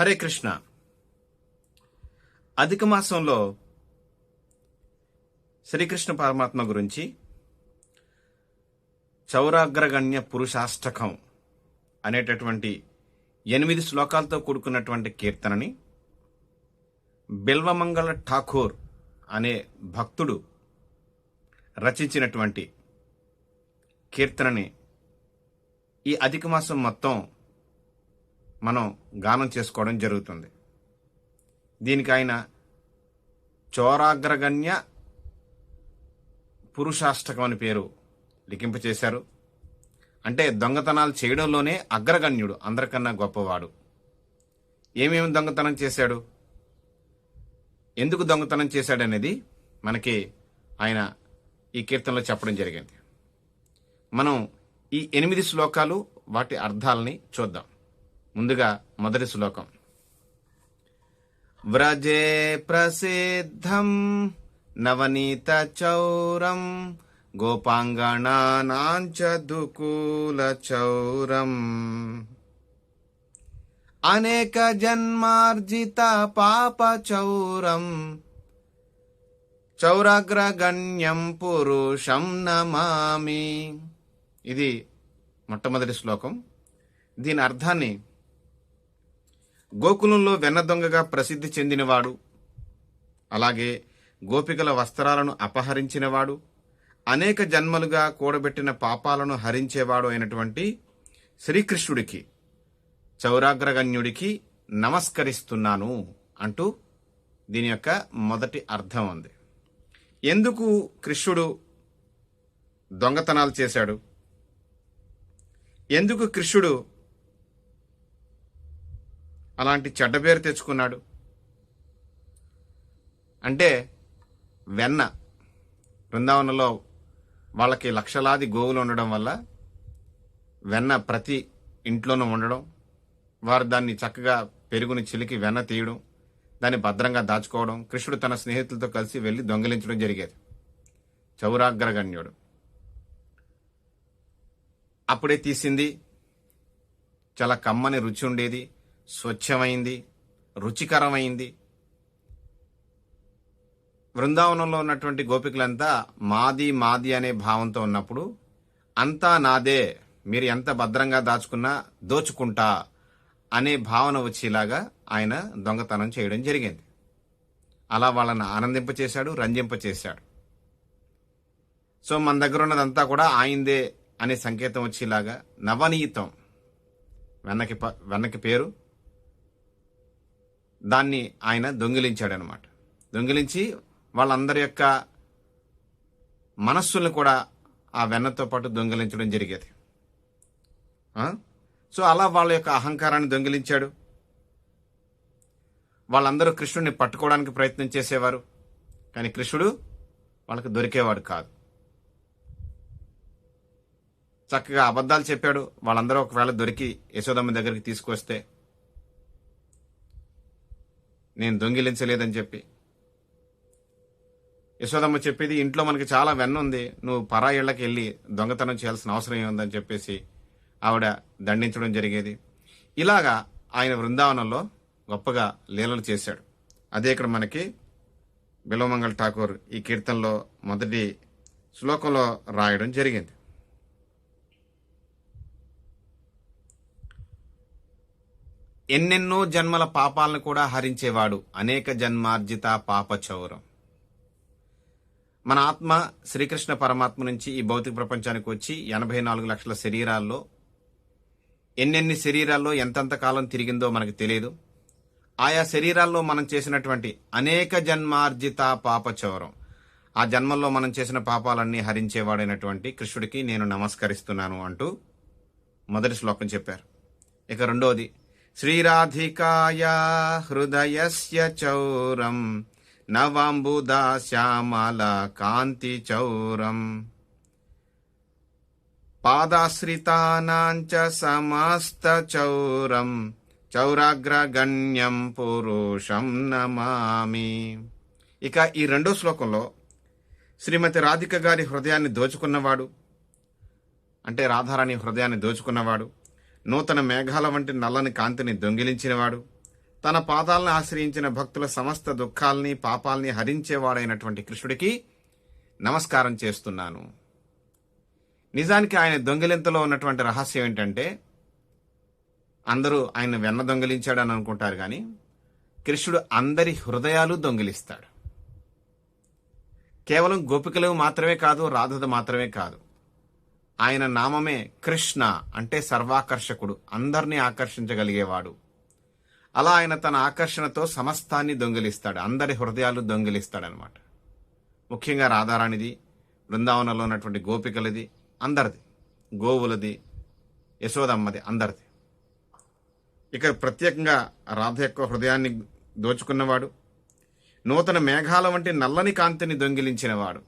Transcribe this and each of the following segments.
హరే కృష్ణ. అధిక మాసంలో శ్రీకృష్ణ పరమాత్మ గురించి చౌరాగ్రగణ్య పురుషాష్టకం అనేటటువంటి 8 శ్లోకాలతో కూడుకున్నటువంటి కీర్తనని బిల్వమంగళ ఠాకూర్ అనే భక్తుడు రచించినటువంటి కీర్తనని ఈ అధిక మాసం మొత్తం మనం గానం చేసుకోవడం జరుగుతుంది. దీనికి ఆయన చౌరాగ్రగణ్య పురుషాష్టకం అని పేరు లిఖింపచేశారు. అంటే దొంగతనాలు చేయడంలోనే అగ్రగణ్యుడు, అందరికన్నా గొప్పవాడు. ఏమేమి దొంగతనం చేశాడు, ఎందుకు దొంగతనం చేశాడనేది మనకి ఆయన ఈ కీర్తనలో చెప్పడం జరిగింది. మనం ఈ 8 శ్లోకాలు వాటి అర్థాలని చూద్దాం. ముందుగా మొదటి శ్లోకం. వ్రజే ప్రసిద్ధం నవనీత చౌరం గోపాంగణానాంచ దుకూల చౌరం అనేక జన్మార్జిత పాప చౌరం చౌరాగ్రగణ్యం పురుషం నమామి. ఇది మొట్టమొదటి శ్లోకం. దీని అర్థాన్ని గోకులంలో వెన్న దొంగగా ప్రసిద్ధి చెందినవాడు, అలాగే గోపికల వస్త్రాలను అపహరించినవాడు, అనేక జన్మలుగా కూడబెట్టిన పాపాలను హరించేవాడు అయినటువంటి శ్రీకృష్ణుడికి, చౌరాగ్రగణ్యుడికి నమస్కరిస్తున్నాను అంటూ దీని యొక్క మొదటి అర్థం ఉంది. ఎందుకు కృష్ణుడు దొంగతనాలు చేశాడు, ఎందుకు కృష్ణుడు అలాంటి చెడ్డ పేరు తెచ్చుకున్నాడు అంటే, వెన్న బృందావనంలో వాళ్ళకి లక్షలాది గోవులు ఉండడం వల్ల వెన్న ప్రతి ఇంట్లోనూ ఉండడం, వారు దాన్ని చక్కగా పెరుగుని చిలికి వెన్న తీయడం, దాన్ని భద్రంగా దాచుకోవడం, కృష్ణుడు తన స్నేహితులతో కలిసి వెళ్ళి దొంగిలించడం జరిగేది. చౌరాగ్రగణ్యుడు అప్పుడే తీసింది, చాలా కమ్మని రుచి ఉండేది, స్వచ్ఛమైంది, రుచికరమైంది. బృందావనంలో ఉన్నటువంటి గోపికలంతా మాది మాది అనే భావంతో ఉన్నప్పుడు, అంతా నాదే, మీరు ఎంత భద్రంగా దాచుకున్నా దోచుకుంటా అనే భావన వచ్చేలాగా ఆయన దొంగతనం చేయడం జరిగింది. అలా వాళ్ళని ఆనందింపచేశాడు, రంజింపచేశాడు. సో మన దగ్గర ఉన్నదంతా కూడా ఆయిందే అనే సంకేతం వచ్చేలాగా నవనీతం, వెన్నకి పేరు, దాన్ని ఆయన దొంగిలించాడనమాట. దొంగిలించి వాళ్ళందరి యొక్క మనస్సులను కూడా ఆ వెన్నతో పాటు దొంగిలించడం జరిగేది. సో అలా వాళ్ళ యొక్క అహంకారాన్ని దొంగిలించాడు. వాళ్ళందరూ కృష్ణుడిని పట్టుకోవడానికి ప్రయత్నం చేసేవారు, కానీ కృష్ణుడు వాళ్ళకి దొరికేవాడు కాదు. చక్కగా అబద్ధాలు చెప్పాడు. వాళ్ళందరూ ఒకవేళ దొరికి యశోదమ్మ దగ్గరికి తీసుకొస్తే, నేను దొంగిలించలేదని చెప్పి, యశోదమ్మ చెప్పేది ఇంట్లో మనకి చాలా వెన్న ఉంది, నువ్వు పరా ఇళ్లకి వెళ్ళి దొంగతనం చేయాల్సిన అవసరం ఏముందని చెప్పేసి ఆవిడ దండించడం జరిగేది. ఇలాగా ఆయన బృందావనంలో గొప్పగా లీలలు చేశాడు. అదే ఇక్కడ మనకి బిల్వమంగళ ఠాకూర్ ఈ కీర్తనలో మొదటి శ్లోకంలో రాయడం జరిగింది. ఎన్నెన్నో జన్మల పాపాలను కూడా హరించేవాడు, అనేక జన్మార్జిత పాప చౌరం. మన ఆత్మ శ్రీకృష్ణ పరమాత్మ నుంచి ఈ భౌతిక ప్రపంచానికి వచ్చి 84 లక్షల శరీరాల్లో ఎన్నెన్ని శరీరాల్లో ఎంతంత కాలం తిరిగిందో మనకు తెలియదు. ఆయా శరీరాల్లో మనం చేసినటువంటి అనేక జన్మార్జిత పాప చౌరం, ఆ జన్మల్లో మనం చేసిన పాపాలన్నీ హరించేవాడైనటువంటి కృష్ణుడికి నేను నమస్కరిస్తున్నాను అంటూ మొదటి శ్లోకం చెప్పారు. ఇక రెండోది, శ్రీరాధికాయ హృదయస్య చౌరం నవాంబుదా శ్యామల కాంతి చౌరం పాదాశ్రితానాంచ సమస్త చౌరం చౌరాగ్రగణ్యం పురుషం నమామి. ఇక ఈ రెండో శ్లోకంలో శ్రీమతి రాధిక గారి హృదయాన్ని దోచుకున్నవాడు, అంటే రాధారాణి హృదయాన్ని దోచుకున్నవాడు, నూతన మేఘాల వంటి నల్లని కాంతిని దొంగిలించినవాడు, తన పాదాలను ఆశ్రయించిన భక్తుల సమస్త దుఃఖాల్ని పాపాల్ని హరించేవాడైనటువంటి కృష్ణుడికి నమస్కారం చేస్తున్నాను. నిజానికి ఆయన దొంగిలింతలో ఉన్నటువంటి రహస్యం ఏంటంటే, అందరూ ఆయన వెన్న దొంగిలించాడని అనుకుంటారు కానీ కృష్ణుడు అందరి హృదయాలు దొంగిలిస్తాడు. కేవలం గోపికలు మాత్రమే కాదు, రాధది మాత్రమే కాదు. ఆయన నామమే కృష్ణ అంటే సర్వాకర్షకుడు, అందరినీ ఆకర్షించగలిగేవాడు. అలా ఆయన తన ఆకర్షణతో సమస్తాన్ని దొంగిలిస్తాడు, అందరి హృదయాలు దొంగిలిస్తాడనమాట. ముఖ్యంగా రాధారాణిది, బృందావనంలో ఉన్నటువంటి గోపికలది, అందరిది, గోవులది, యశోదమ్మది, అందరిది. ఇక ప్రత్యేకంగా రాధ యొక్క హృదయాన్ని దోచుకున్నవాడు, నూతన మేఘాల వంటి నల్లని కాంతిని దొంగిలించినవాడు,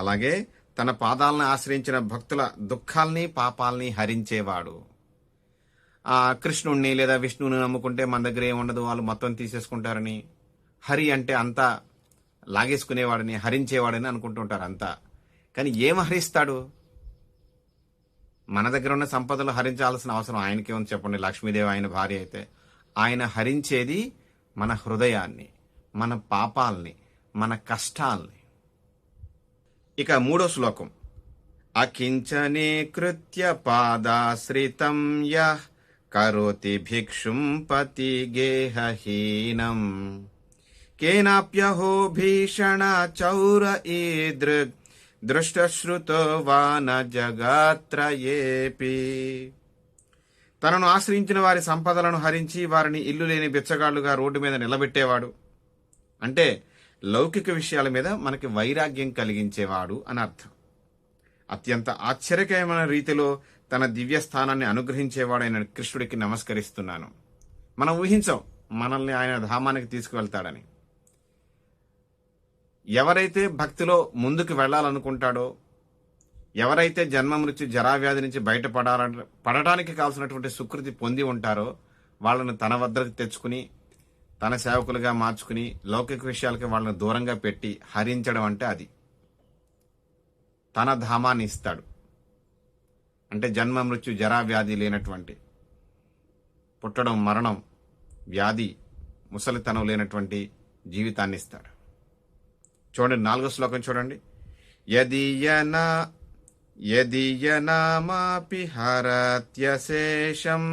అలాగే తన పాదాలను ఆశ్రయించిన భక్తుల దుఃఖాల్ని పాపాల్ని హరించేవాడు. ఆ కృష్ణుణ్ణి లేదా విష్ణువుని నమ్ముకుంటే మన దగ్గర ఏముండదు, వాళ్ళు మొత్తం తీసేసుకుంటారని, హరి అంటే అంతా లాగేసుకునేవాడని, హరించేవాడని అనుకుంటుంటారు అంతా. కానీ ఏం హరిస్తాడు? మన దగ్గర ఉన్న సంపదలు హరించాల్సిన అవసరం ఆయనకేముంది చెప్పండి. లక్ష్మీదేవి ఆయన భార్య అయితే ఆయన హరించేది మన హృదయాన్ని, మన పాపాల్ని, మన కష్టాల్ని. ఇక 3వ శ్లోకం. అకించనే కృత్య పాదాశ్రితం యః కరోతి భిక్షుం పతి గేహహీనం కేనాప్యహో భీషణ చౌర ఈదృగ్ దృష్టశ్రుతో వాన జగాత్రయేపి. తనను ఆశ్రయించిన వారి సంపదలను హరించి వారిని ఇల్లు లేని బిచ్చగాళ్లుగా రోడ్డు మీద నిలబెట్టేవాడు. అంటే లౌకిక విషయాల మీద మనకి వైరాగ్యం కలిగించేవాడు అని అర్థం. అత్యంత ఆశ్చర్యకరమైన రీతిలో తన దివ్య స్థానాన్ని అనుగ్రహించేవాడైన కృష్ణుడికి నమస్కరిస్తున్నాను. మనం ఊహించాం మనల్ని ఆయన ధామానికి తీసుకువెళ్తాడని. ఎవరైతే భక్తిలో ముందుకు వెళ్లాలనుకుంటాడో, ఎవరైతే జన్మ మృత్యు జరావ్యాధి నుంచి పడటానికి కావాల్సినటువంటి సుకృతి పొంది ఉంటారో వాళ్ళను తన వద్దకు తెచ్చుకుని తన సేవకులుగా మార్చుకుని లౌకిక విషయాలకి వాళ్ళని దూరంగా పెట్టి హరించడం అంటే అది. తన ధామాన్ని ఇస్తాడు. అంటే జన్మ మృత్యు జరావ్యాధి లేనటువంటి, పుట్టడం మరణం వ్యాధి ముసలితనం లేనటువంటి జీవితాన్ని ఇస్తాడు. చూడండి 4వ శ్లోకం చూడండి. యదీయనామాపి హరత్యశేషం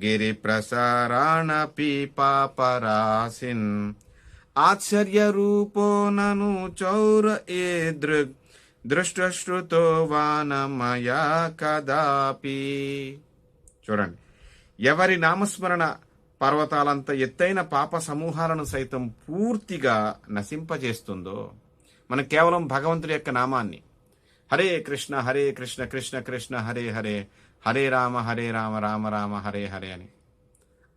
గిరి ప్రసారాణపి పాపరాసిన్ ఆశ్చర్య రూపో నను చౌర ఏదృగ్ దృష్టశ్రుతో వానమయా కదాపి. చూడండి, ఎవరి నామస్మరణ పర్వతాలంత ఎత్తైన పాప సమూహాలను సైతం పూర్తిగా నశింపజేస్తుందో, మనం కేవలం భగవంతుడి యొక్క నామాన్ని హరే కృష్ణ హరే కృష్ణ కృష్ణ కృష్ణ హరే హరే హరే రామ రామ రామ హరే హరే అని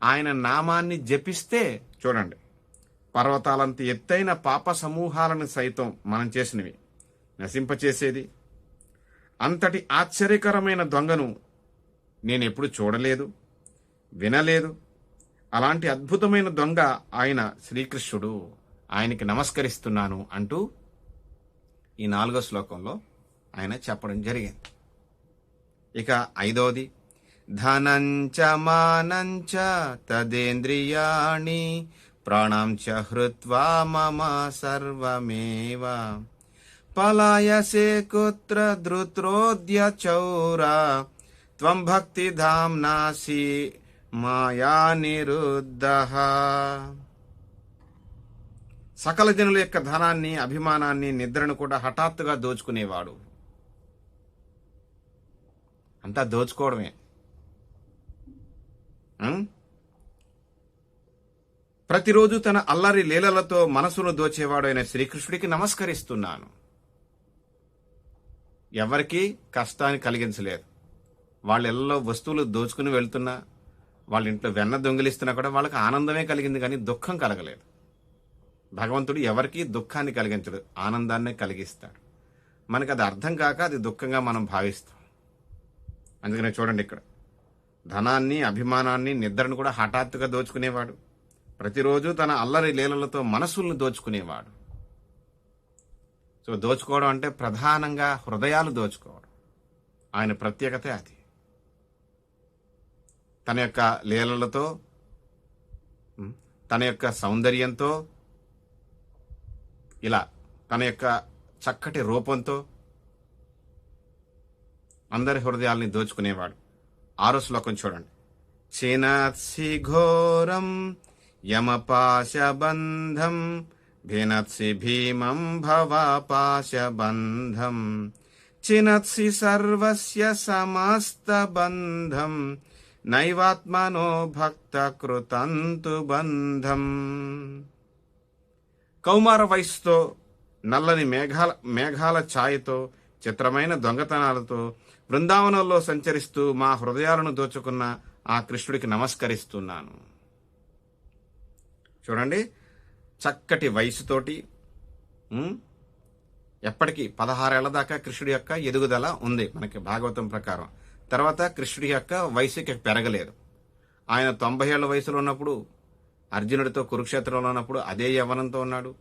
ఆయన నామాన్ని జపిస్తే చూడండి, పర్వతాలంత ఎత్తైన పాప సమూహాలను సైతం మనం చేసినవి నశింపచేసేది. అంతటి ఆశ్చర్యకరమైన దొంగను నేను ఎప్పుడు చూడలేదు, వినలేదు. అలాంటి అద్భుతమైన దొంగ ఆయన శ్రీకృష్ణుడు. ఆయనకి నమస్కరిస్తున్నాను అంటూ ఈ 4వ శ్లోకంలో ఆయన చెప్పడం జరిగింది. ఇక 5వది. ధనంచ మానంచ తదేంద్రియాణి ప్రాణంచ హృత్వా మమ సర్వమేవ పలాయసే కుత్ర ధృత్రోద్య చౌరా త్వం భక్తిధామ్నాసి మాయా నిరుద్ధః. సకల జనుల యొక్క ధనాన్ని, అభిమానాన్ని, నిద్రను కూడా హఠాత్తుగా దోచుకునేవాడు. అంతా దోచుకోవడమే. ప్రతిరోజు తన అల్లరి లీలలతో మనసును దోచేవాడు అయిన శ్రీకృష్ణుడికి నమస్కరిస్తున్నాను. ఎవరికీ కష్టాన్ని కలిగించలేదు. వాళ్ళ ఇళ్లలో వస్తువులు దోచుకుని వెళ్తున్నా, వాళ్ళ ఇంట్లో వెన్న దొంగిలిస్తున్నా కూడా వాళ్ళకి ఆనందమే కలిగింది, కానీ దుఃఖం కలగలేదు. భగవంతుడు ఎవరికీ దుఃఖాన్ని కలిగించడు, ఆనందాన్నే కలిగిస్తాడు. మనకు అది అర్థం కాక అది దుఃఖంగా మనం భావిస్తాం. అందుకనే చూడండి, ఇక్కడ ధనాన్ని, అభిమానాన్ని, నిద్రను కూడా హఠాత్తుగా దోచుకునేవాడు. ప్రతిరోజు తన అల్లరి లీలలతో మనసుల్ని దోచుకునేవాడు. సో దోచుకోవడం అంటే ప్రధానంగా హృదయాలు దోచుకోవడం. ఆయన ప్రత్యేకత అది. తన యొక్క లీలలతో ఉం? తన యొక్క సౌందర్యంతో, ఇలా తన యొక్క చక్కటి రూపంతో అందరి హృదయాల్ని దోచుకునేవాడు. 6వ శ్లోకం చూడండి. చినత్సి ఘోరం యమపాశబంధం భినత్సి భీమం భవపాశబంధం చినత్సి సర్వస్య సమస్త బంధం నైవాత్మనో భక్త కృతంతు బంధం. కౌమార వయస్సుతో, నల్లని మేఘాల ఛాయతో, చిత్రమైన దొంగతనాలతో బృందావనంలో సంచరిస్తూ మా హృదయాలను దోచుకున్న ఆ కృష్ణుడికి నమస్కరిస్తున్నాను. చూడండి, చక్కటి వయసుతోటి ఎప్పటికీ 16 ఏళ్ల దాకా కృష్ణుడి యొక్క ఎదుగుదల ఉంది మనకి భాగవతం ప్రకారం. తర్వాత కృష్ణుడి యొక్క వయసుకి పెరగలేదు. ఆయన 90 ఏళ్ల వయసులో ఉన్నప్పుడు, అర్జునుడితో కురుక్షేత్రంలో ఉన్నప్పుడు అదే యవ్వనంతో ఉన్నాడు.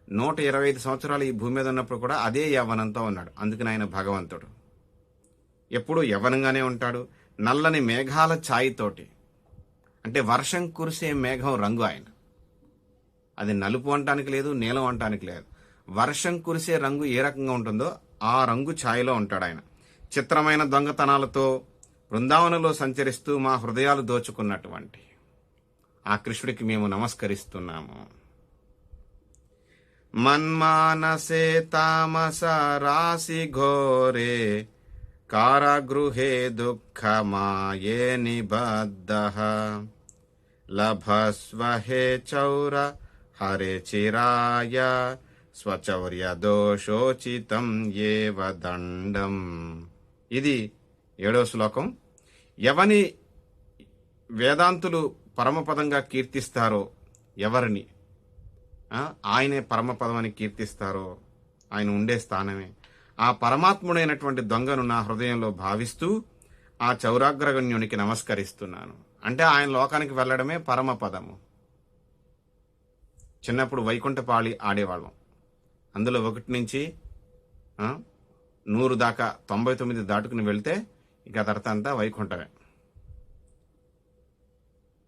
125 సంవత్సరాలు ఈ భూమి మీద ఉన్నప్పుడు కూడా అదే యవ్వనంతో ఉన్నాడు. అందుకని ఆయన భగవంతుడు ఎప్పుడూ యవ్వనంగానే ఉంటాడు. నల్లని మేఘాల ఛాయతోటి, అంటే వర్షం కురిసే మేఘం రంగు ఆయన. అది నలుపు అంటానికి లేదు, నీలం అంటానికి లేదు. వర్షం కురిసే రంగు ఏ రకంగా ఉంటుందో ఆ రంగు ఛాయలో ఉంటాడు ఆయన. చిత్రమైన దొంగతనాలతో బృందావనంలో సంచరిస్తూ మా హృదయాలు దోచుకున్నటువంటి ఆ కృష్ణుడికి మేము నమస్కరిస్తున్నాము. మన్మానసే తామస రాశి ఘోరే కారాగృహే దుఃఖమాయే నిబద్ధః లభస్వహే చౌర హరే చిరాయ స్వచౌర్య దోషోచితం ఏవ దండం. ఇది 7వ శ్లోకం. ఎవని వేదాంతులు పరమపదంగా కీర్తిస్తారో, ఎవరిని ఆయనే పరమపదం అని కీర్తిస్తారో, ఆయన ఉండే స్థానమే ఆ పరమాత్ముడైనటువంటి దొంగను నా హృదయంలో భావిస్తూ ఆ చౌరాగ్రగణ్యునికి నమస్కరిస్తున్నాను. అంటే ఆయన లోకానికి వెళ్ళడమే పరమపదము. చిన్నప్పుడు వైకుంఠపాళి ఆడేవాళ్ళం. అందులో 1 నుంచి 100 దాకా 99 దాటుకుని వెళ్తే ఇక తర్వాత అంతా వైకుంఠమే,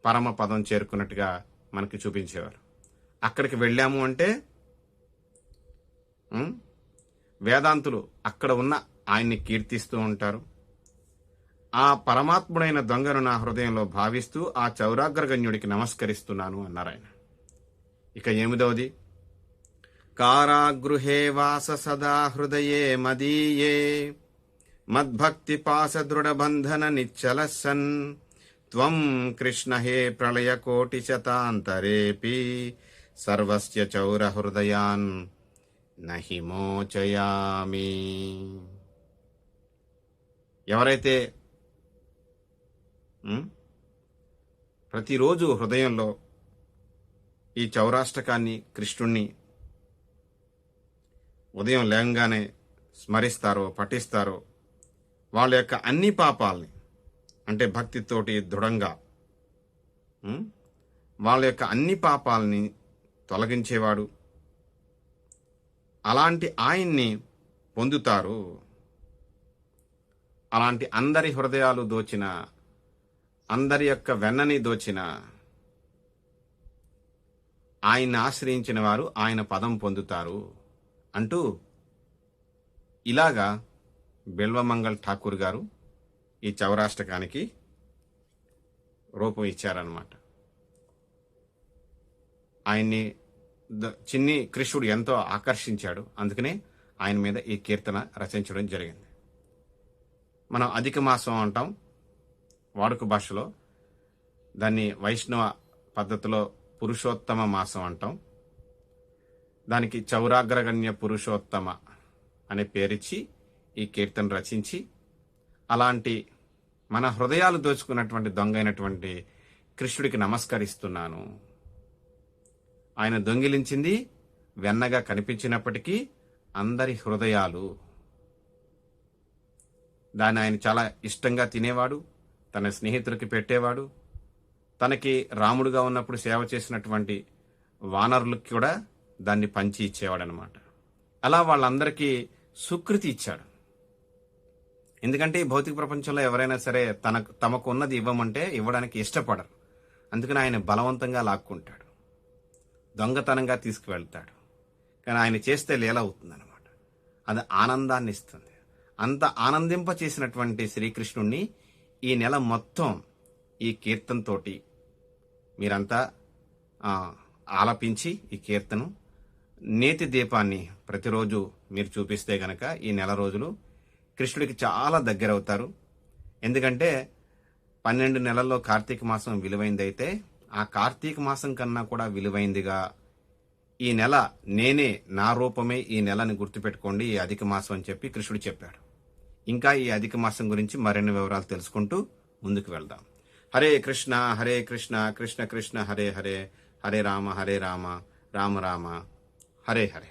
పరమపదం చేరుకున్నట్టుగా మనకి చూపించేవారు. అక్కడికి వెళ్ళాము అంటే వేదాంతులు అక్కడ ఉన్న ఆయన్ని కీర్తిస్తూ ఉంటారు. ఆ పరమాత్ముడైన దొంగను నా హృదయంలో భావిస్తూ ఆ చౌరాగ్రగణ్యుడికి నమస్కరిస్తున్నాను అన్నారు ఆయన. ఇక 8వది, కారాగృహే వాస సదా హృదయే మదీయే మద్భక్తి పాస దృఢబంధన నిశ్చల సన్ త్వం కృష్ణ హే ప్రళయ కోటి శతాంతరేపి సర్వస్య చౌర హృదయాన్ నహి మోచయామి. ఎవరైతే ప్రతిరోజు హృదయంలో ఈ చౌరాష్టకాన్ని, కృష్ణుణ్ణి ఉదయం లేంగానే స్మరిస్తారో, పఠిస్తారో, వాళ్ళ యొక్క అన్ని పాపాలని, అంటే భక్తితోటి దృఢంగా వాళ్ళ యొక్క అన్ని పాపాలని తొలగించేవాడు, అలాంటి ఆయన్ని పొందుతారు. అలాంటి అందరి హృదయాలు దోచిన, అందరి యొక్క వెన్నని దోచిన, ఆయన్ని ఆశ్రయించిన వారు ఆయన పదం పొందుతారు అంటూ ఇలాగా బిల్వమంగళ్ ఠాకూర్ గారు ఈ చౌరాష్టకానికి రూపం ఇచ్చారన్నమాట. ఆయన్ని చిన్ని కృష్ణుడు ఎంతో ఆకర్షించాడు. అందుకనే ఆయన మీద ఈ కీర్తన రచించడం జరిగింది. మనం అధిక మాసం అంటాం వాడుక భాషలో, దాన్ని వైష్ణవ పద్ధతిలో పురుషోత్తమ మాసం అంటాం. దానికి చౌరాగ్రగణ్య పురుషోత్తమ అనే పేరిచ్చి ఈ కీర్తన రచించి, అలాంటి మన హృదయాలు దోచుకున్నటువంటి దొంగ అయినటువంటి కృష్ణుడికి నమస్కరిస్తున్నాను. ఆయన దొంగిలించింది వెన్నగా కనిపించినప్పటికీ అందరి హృదయాలు. దాన్ని ఆయన చాలా ఇష్టంగా తినేవాడు, తన స్నేహితులకి పెట్టేవాడు. తనకి రాముడుగా ఉన్నప్పుడు సేవ చేసినటువంటి వానరులకు కూడా దాన్ని పంచి ఇచ్చేవాడు అనమాట. అలా వాళ్ళందరికీ సుకృతి ఇచ్చాడు. ఎందుకంటే ఈ భౌతిక ప్రపంచంలో ఎవరైనా సరే తమకు ఉన్నది ఇవ్వమంటే ఇవ్వడానికి ఇష్టపడరు. అందుకని ఆయన బలవంతంగా లాక్కుంటాడు, దొంగతనంగా తీసుకువెళ్తాడు. కానీ ఆయన చేస్తే లీల అవుతుందన్నమాట. అది ఆనందాన్ని ఇస్తుంది. అంత ఆనందింప చేసినటువంటి శ్రీకృష్ణుణ్ణి ఈ నెల మొత్తం ఈ కీర్తనతోటి మీరంతా ఆలపించి ఈ కీర్తను నేతి దీపాన్ని ప్రతిరోజు మీరు చూపిస్తే గనక ఈ నెల రోజులు కృష్ణుడికి చాలా దగ్గరవుతారు. ఎందుకంటే 12 నెలల్లో కార్తీక మాసం విలువైందైతే ఆ కార్తీక మాసం కన్నా కూడా విలువైందిగా ఈ నెల నేనే, నా రూపమే ఈ నెలని గుర్తుపెట్టుకోండి, ఈ అధిక మాసం అని చెప్పి కృష్ణుడు చెప్పాడు. ఇంకా ఈ అధిక మాసం గురించి మరిన్ని వివరాలు తెలుసుకుంటూ ముందుకు వెళ్దాం. హరే కృష్ణ కృష్ణ కృష్ణ హరే హరే, హరే రామ రామ రామ హరే హరే.